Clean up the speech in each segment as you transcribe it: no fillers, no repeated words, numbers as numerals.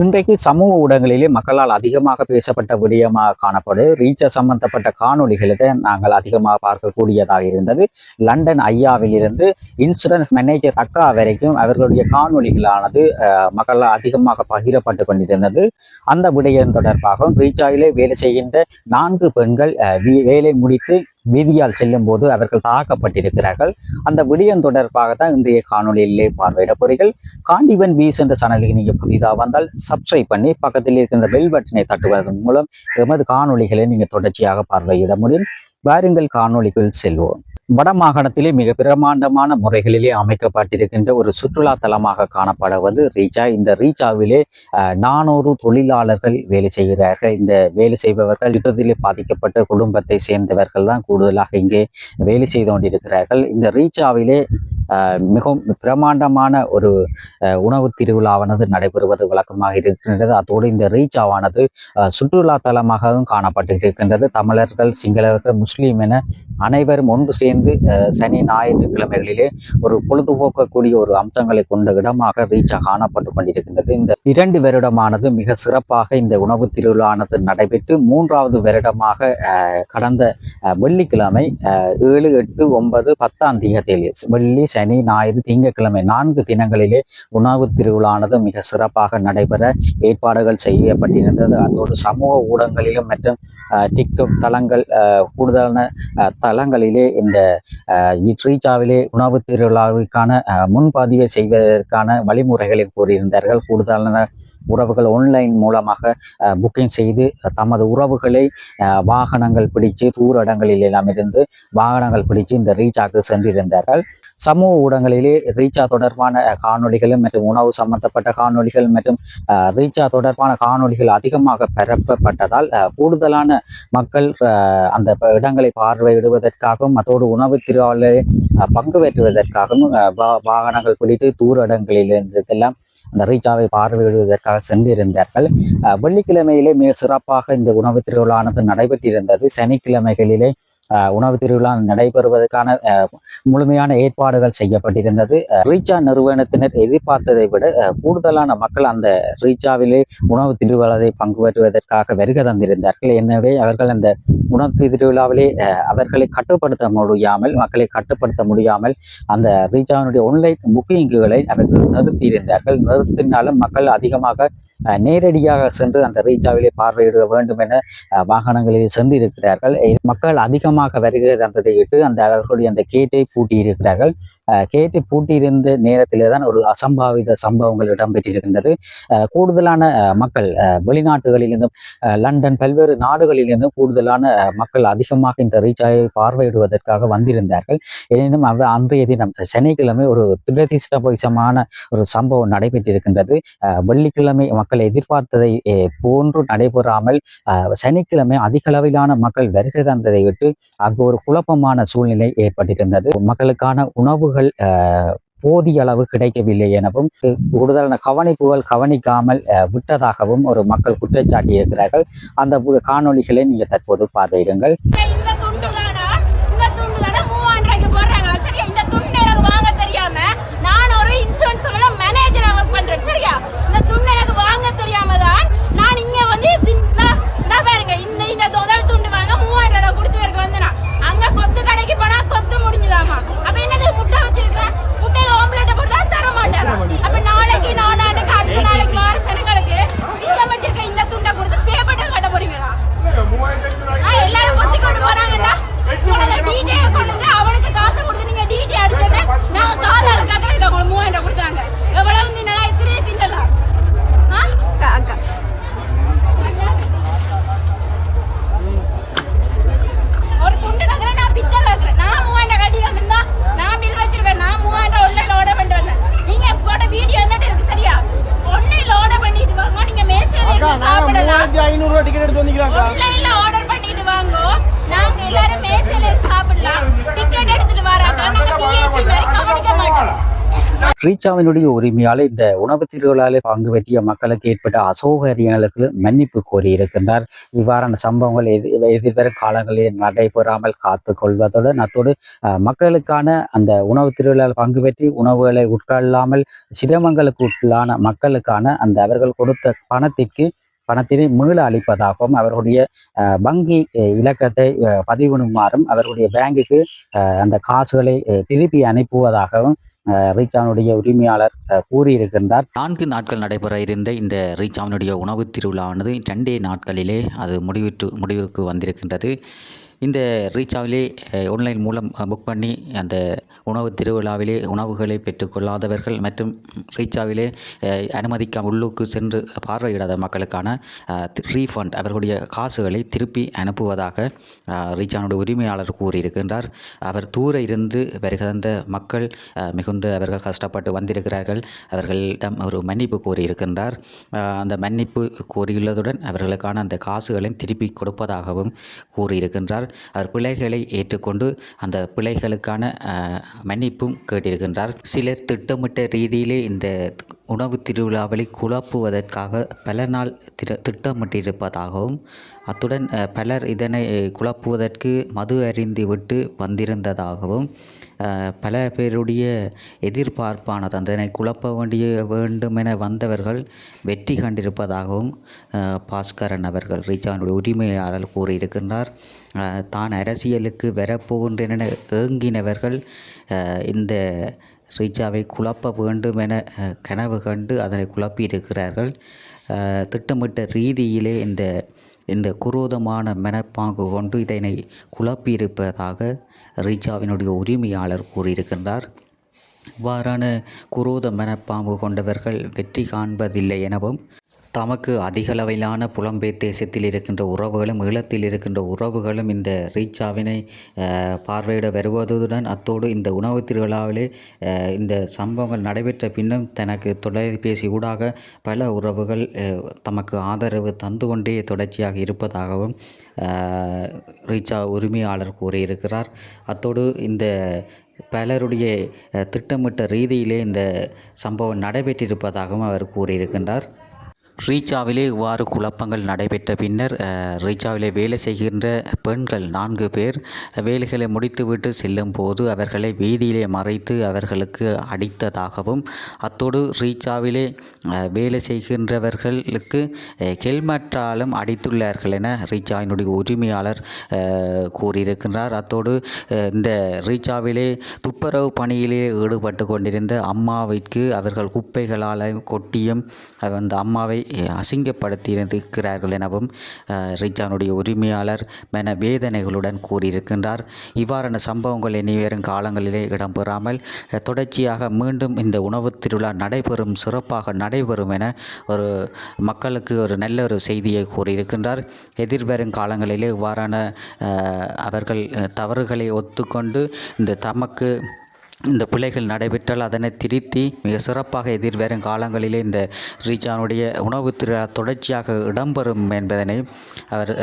இன்றைக்கு சமூக ஊடகங்களிலே மக்களால் அதிகமாக பேசப்பட்ட விடயமாக காணப்படும் ரீசார்ஜ் சம்பந்தப்பட்ட காணொலிகளை நாங்கள் அதிகமாக பார்க்கக்கூடியதாக இருந்தது. லண்டன் ஐயாவில் இருந்து இன்சூரன்ஸ் மேனேஜர் அக்கா வரைக்கும் அவர்களுடைய காணொலிகளானது மக்களால் அதிகமாக பகிரப்பட்டு கொண்டிருந்தது. அந்த விடயம் தொடர்பாக ரீசார்ஜிலே வேலை செய்கின்ற 4 பெண்கள் வேலை முடித்து வீதியால் செல்லும் போது அவர்கள் தாக்கப்பட்டிருக்கிறார்கள். அந்த விடயம் தொடர்பாக தான் இன்றைய காணொலியிலே பார்வையிட போறீர்கள். காண்டிவன் வீஸ் என்ற சேனலுக்கு நீங்க புதிதாக வந்தால் சப்ஸ்கிரைப் பண்ணி பக்கத்தில் இருக்கின்ற பெல் பட்டனை தட்டுவதன் மூலம் எமது காணொலிகளை நீங்க தொடர்ச்சியாக பார்வையிட முடியும். வாருங்கள் காணொலிக்குள் செல்வோம். வடமாகாணத்திலே மிக பிரமாண்டமான முறைகளிலே அமைக்கப்பட்டிருக்கின்ற ஒரு சுற்றுலா தலமாக காணப்படுவது ரீச்சா. இந்த ரீச்சாவிலே 400 தொழிலாளர்கள் வேலை செய்கிறார்கள். இந்த வேலை செய்பவர்கள் யுத்தத்திலே பாதிக்கப்பட்ட குடும்பத்தை சேர்ந்தவர்கள் தான் கூடுதலாக இங்கே வேலை செய்து கொண்டிருக்கிறார்கள். இந்த ரீச்சாவிலே மிகவும் பிரமாண்டமான ஒரு உணவு திருவிழாவானது நடைபெறுவது வழக்கமாக இருக்கின்றது. அதோடு இந்த ரீச்சாவானது சுற்றுலா தலமாகவும் காணப்பட்டிருக்கின்றது. தமிழர்கள், சிங்களவர்கள், முஸ்லீம் என அனைவரும் ஒன்று சேர்ந்து சனி ஞாயிற்றுக்கிழமைகளிலே ஒரு பொழுதுபோக்கக்கூடிய ஒரு அம்சங்களை கொண்ட இடமாக ரீச்சா காணப்பட்டு கொண்டிருக்கின்றது. இந்த 2 வருடமானது மிக சிறப்பாக இந்த உணவு திருவிழானது நடைபெற்று 3வது வருடமாக கடந்த வெள்ளிக்கிழமை 7, 8, 9, 10ஆம் தேதியில் வெள்ளி, சனி, ஞாயிறு, திங்கட்கிழமை 4 தினங்களிலே உணவு திருவிழானது மிக சிறப்பாக நடைபெற ஏற்பாடுகள் செய்யப்பட்டிருந்தது. அதோடு சமூக ஊடகங்களிலும் மற்றும் டிக்டாக் தளங்கள் கூடுதலான தளங்களிலே இந்த ரீச்சாவிலே உணவு திருவிழாவுக்கான முன்பதிவை செய்வதற்கான வழிமுறைகளை கூறியிருந்தார்கள். கூடுதலான உறவுகள் ஆன்லைன் மூலமாக புக்கிங் செய்து தமது உறவுகளை வாகனங்கள் பிடிச்சு தூர இடங்களில் எல்லாம் இருந்து வாகனங்கள் பிடிச்சு இந்த ரீச்சாக்கு சென்றிருந்தார்கள். சமூக ஊடகங்களிலே ரீச்சா தொடர்பான காணொலிகள் மற்றும் உணவு சம்பந்தப்பட்ட காணொலிகள் மற்றும் ரீச்சா தொடர்பான காணொலிகள் அதிகமாக பரப்பப்பட்டதால் கூடுதலான மக்கள் அந்த இடங்களை பார்வையிடுவதற்காகவும் அதோடு உணவு திருவிழாவில் பங்கு பெற்றுவதற்காகவும் வாகனங்கள் பிடித்து தூர இடங்களிலிருந்தெல்லாம் அந்த ரீச்சாவை பார்வையிடுவதற்காக சென்றிருந்தார்கள். வெள்ளிக்கிழமையிலே மிக சிறப்பாக இந்த உணவு திருவிழானது நடைபெற்றிருந்தது. சனிக்கிழமைகளிலே உணவு திருவிழா நடைபெறுவதற்கான முழுமையான ஏற்பாடுகள் செய்யப்பட்டிருந்தது. ரீச்சா நிறுவனத்தினர் எதிர்பார்த்ததை விட கூடுதலான மக்கள் அந்த ரீச்சாவிலே உணவு திருவிழாவை பங்கு பெற்றுவதற்காக வருகை தந்திருந்தார்கள். எனவே அவர்கள் அந்த உணவு திருவிழாவிலே அவர்களை மக்களை கட்டுப்படுத்த முடியாமல் அந்த ரீச்சாவினுடைய ஆன்லைன் புக்கிங்குகளை அவர்கள் நிறுத்தியிருந்தார்கள். நிறுத்தினாலும் மக்கள் அதிகமாக நேரடியாக சென்று அந்த ரீச்சாவிலே பார்வையிட வேண்டும் என வாகனங்களில் சென்றிருக்கிறார்கள். மக்கள் அதிகமாக வருகை தந்ததை இட்டு அவர்களுடைய அந்த கேட்டை பூட்டியிருக்கிறார்கள். கேட்டு பூட்டியிருந்த நேரத்திலே தான் ஒரு அசம்பாவித சம்பவங்கள் இடம்பெற்றிருக்கின்றது. கூடுதலான மக்கள் வெளிநாட்டுகளிலிருந்தும் லண்டன் பல்வேறு நாடுகளிலிருந்தும் கூடுதலான மக்கள் அதிகமாக இந்த ரீச்சாவை பார்வையிடுவதற்காக வந்திருந்தார்கள். எனினும் அன்றைய தினம் சனிக்கிழமை ஒரு துரதிர்ஷ்டவசமான ஒரு சம்பவம் நடைபெற்றிருக்கின்றது. வெள்ளிக்கிழமை மக்கள் எதிர்பார்த்ததை போன்று நடைபெறாமல் சனிக்கிழமை அதிக அளவிலான மக்கள் வருகை தந்ததை விட்டு அங்கு ஒரு குழப்பமான சூழ்நிலை ஏற்பட்டிருந்தது. மக்களுக்கான உணவுகள் போதிய அளவு கிடைக்கவில்லை எனவும் கூடுதலான கவனிப்புகள் கவனிக்காமல் விட்டதாகவும் ஒரு மக்கள் குற்றச்சாட்டி இருக்கிறார்கள். அந்த காணொலிகளை நீங்க தற்போது பார்வையிடுங்கள். ஆர்டர் பண்ணிட்டு வாங்க, நாங்க எல்லாரும் மேசையில சாப்பிடலாம். டிக்கெட் எடுத்துட்டு வராங்க, நாங்க விஐபி மாதிரி கவனிக்க மாட்டோம். ரீச்சாவினுடைய உரிமையால் இந்த உணவு திருவிழாவில் பங்கு பெற்றிய மக்களுக்கு ஏற்பட்ட அசௌகரியங்களுக்கு மன்னிப்பு கோரியிருக்கின்றார். இவ்வாறான சம்பவங்கள் எதிர்வரும் காலங்களில் நடைபெறாமல் காத்துக் கொள்வதுடன் அத்தோடு மக்களுக்கான அந்த உணவு திருவிழாவில் பங்கு பெற்றி உணவுகளை உட்கொள்ளாமல் சிரமங்களுக்கு உள்ளான மக்களுக்கான அந்த அவர்கள் கொடுத்த பணத்தினை மீள அளிப்பதாகவும் அவர்களுடைய வங்கி இலக்கத்தை பதிவிடுமாறும் அவர்களுடைய பேங்குக்கு அந்த காசுகளை திருப்பி அனுப்புவதாகவும் ரீச்சாவினுடைய உரிமையாளர் கூறியிருக்கின்றார். 4 நாட்கள் நடைபெற இருந்த இந்த ரீச்சாவினுடைய உணவு திருவிழாவானது 2 நாட்களிலே அது முடிவிற்கு வந்திருக்கின்றது. இந்த ரீச்சாவிலே ஆன்லைன் மூலம் புக் பண்ணி அந்த உணவு திருவிழாவிலே உணவுகளை பெற்றுக்கொள்ளாதவர்கள் மற்றும் ரீச்சாவிலே அனுமதிக்காமல் உள்ளுக்கு சென்று பார்வையிடாத மக்களுக்கான ரீஃபண்ட் அவர்களுடைய காசுகளை திருப்பி அனுப்புவதாக ரீச்சாவினுடைய உரிமையாளர் கூறியிருக்கின்றார். அவர் தூர இருந்து வருகின்ற மக்கள் மிகுந்த அவர்கள் கஷ்டப்பட்டு வந்திருக்கிறார்கள். அவர்களிடம் ஒரு மன்னிப்பு கோரியிருக்கின்றார். அந்த மன்னிப்பு கோரியுள்ளதுடன் அவர்களுக்கான அந்த காசுகளையும் திருப்பி கொடுப்பதாகவும் கூறியிருக்கின்றார். அவர் பிழைகளை ஏற்றுக்கொண்டு அந்த பிழைகளுக்கான மன்னிப்பும் கேட்டிருக்கின்றார். சிலர் திட்டமிட்ட ரீதியிலே இந்த உணவு திருவிழாவை குழப்புவதற்காக பல நாள் திட்டமிட்டிருப்பதாகவும் அத்துடன் பலர் இதனை குழப்புவதற்கு மது அருந்திவிட்டு வந்திருந்ததாகவும் பல பேருடைய எதிர்பார்ப்பானது அதனை குழப்ப வேண்டுமென வந்தவர்கள் வெற்றி கண்டிருப்பதாகவும் பாஸ்கரன் அவர்கள் ரீச்சாவினுடைய உரிமையாளர் கூறியிருக்கின்றார். தான் அரசியலுக்கு வரப்போகின்றன என ஏங்கினவர்கள் இந்த ரீச்சாவை குழப்ப வேண்டும் என கனவு கண்டு அதனை குழப்பியிருக்கிறார்கள். திட்டமிட்ட ரீதியிலே இந்த குரோதமான மனப்பாங்கு கொண்டு இதனை குழப்பியிருப்பதாக ரீச்சாவினுடைய உரிமையாளர் கூறியிருக்கின்றார். இவ்வாறான குரோத மனப்பாங்கு கொண்டவர்கள் வெற்றி காண்பதில்லை எனவும் தமக்கு அதிகளவிலான புலம்பெயர் தேசத்தில் இருக்கின்ற உறவுகளும் ஈழத்தில் இருக்கின்ற உறவுகளும் இந்த ரீச்சாவினை பார்வையிட வருவதுடன் அத்தோடு இந்த உணவு திருவிழாவிலே இந்த சம்பவங்கள் நடைபெற்ற பின்னும் தனக்கு தொலைபேசி ஊடாக பல உறவுகள் தமக்கு ஆதரவு தந்து கொண்டே தொடர்ச்சியாக இருப்பதாகவும் ரீச்சா உரிமையாளர் கூறியிருக்கிறார். அத்தோடு இந்த பலருடைய திட்டமிட்ட ரீதியிலே இந்த சம்பவம் நடைபெற்றிருப்பதாகவும் அவர் கூறியிருக்கின்றார். ரீச்சாவிலே இவ்வாறு குழப்பங்கள் நடைபெற்ற பின்னர் ரீச்சாவிலே வேலை செய்கின்ற பெண்கள் 4 பேர் வேலைகளை முடித்துவிட்டு செல்லும் போது அவர்களை வீதியிலே மறைத்து அவர்களுக்கு அடித்ததாகவும் அத்தோடு ரீச்சாவிலே வேலை செய்கின்றவர்களுக்கு ஹெல்மெட்டாலும் அடித்துள்ளார்கள் என ரீச்சாவினுடைய உரிமையாளர் கூறியிருக்கின்றார். அத்தோடு இந்த ரீச்சாவிலே துப்புரவு பணியிலே ஈடுபட்டு கொண்டிருந்த அம்மாவிற்கு அவர்கள் குப்பைகளால் கொட்டியும் அந்த அம்மாவை அசிங்கப்படுத்தியிருக்கிறார்கள் எனவும் ரீச்சாவினுடைய உரிமையாளர் மன வேதனைகளுடன் கூறியிருக்கின்றார். இவ்வாறான சம்பவங்கள் இனிவரும் காலங்களிலே இடம்பெறாமல் தொடர்ச்சியாக மீண்டும் இந்த உணவு திருவிழா சிறப்பாக நடைபெறும் என ஒரு மக்களுக்கு ஒரு நல்ல ஒரு செய்தியை கூறியிருக்கின்றார். எதிர்வரும் காலங்களிலே இவ்வாறான அவர்கள் தவறுகளை ஒத்துக்கொண்டு தமக்கு இந்த பிழைகள் நடைபெற்றால் அதனை திருத்தி மிக சிறப்பாக எதிர்வரும் காலங்களிலே இந்த ரீச்சாவினுடைய உணவு திருவிழா தொடர்ச்சியாக இடம்பெறும் என்பதனை அவர்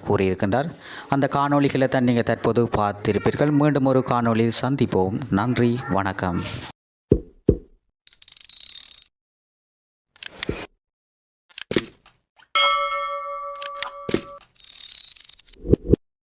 கூறியிருக்கின்றார். அந்த காணொளிகளை தான் நீங்கள் தற்போது பார்த்திருப்பீர்கள். மீண்டும் ஒரு காணொளியில் சந்திப்போம். நன்றி, வணக்கம்.